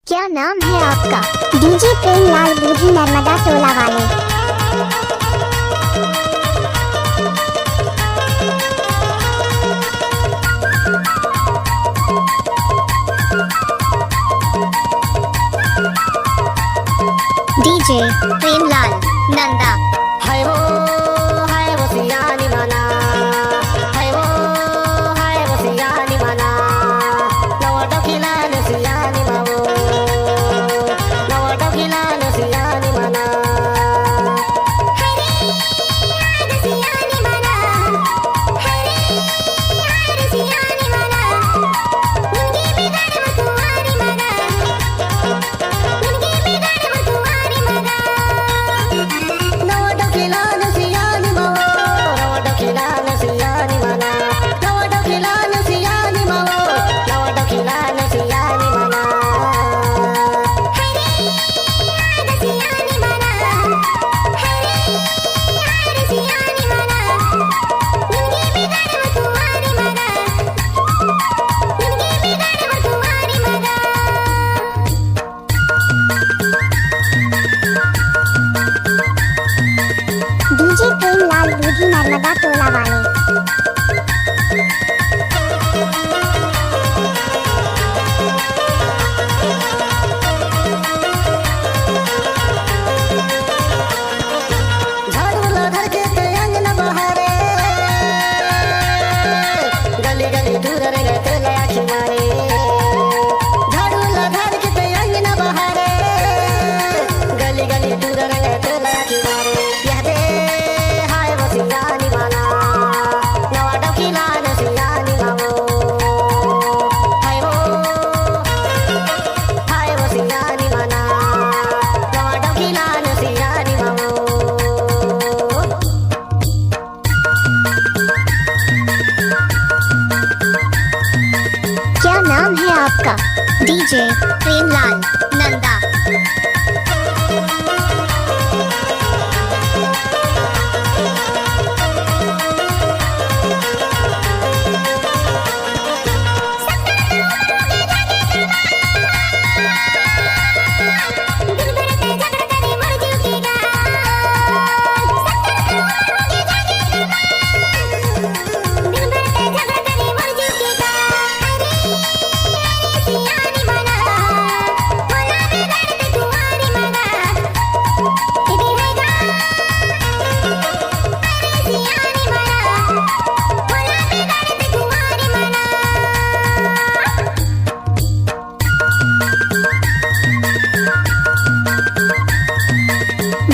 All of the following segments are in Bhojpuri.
क्या नाम है आपका? डीजे प्रेमलाल बूढ़ी नर्मदा टोला वाले। डीजे प्रेमलाल नंदा। हाय वो सियानी मना, हाय वो सियानी मना, नवा डोकिलान सियानी मावो, नवा डोकिलान सियानी मना। डीजे प्रेमलाल बूढ़ी नर्मदा टोला वाले। क्या नाम है आपका? डीजे प्रेमलाल नंदा।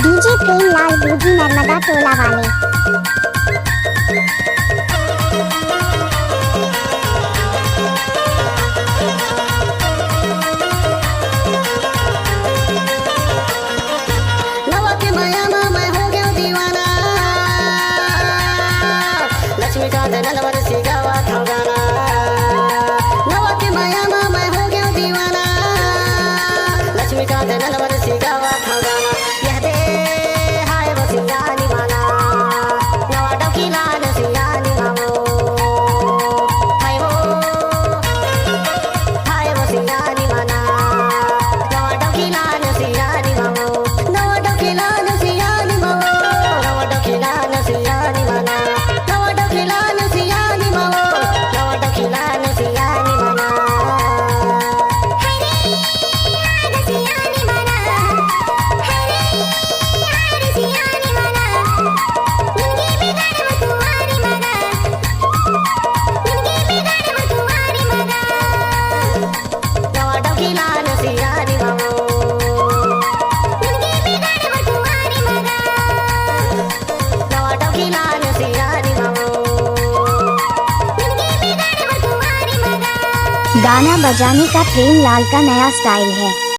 डीजे प्रेमलाल बूढ़ी नर्मदा टोला वाले। लक्ष्मीकांत नलवर सी गावा था गाना, नवा के माया में मैं हो गया दीवाना। लक्ष्मीकांत नलवर सी गावा था गाना, यह दे हाय वो सियानी माना, नवा डोकिलान सियानी मावो, हाय वो सियानी माना, नवा डोकिलान सियानी मावो, नवा डोकिलान सियानी मावो, नवा डोकिलान सियानी माना, नवा डोकिलान सियानी मावो, नवा डोकिलान सियानी माना। नवा डोकिलान सियानी मावो, नवा डोकिलान सियानी मावो। गाना बजाने का प्रेमलाल का नया स्टाइल है।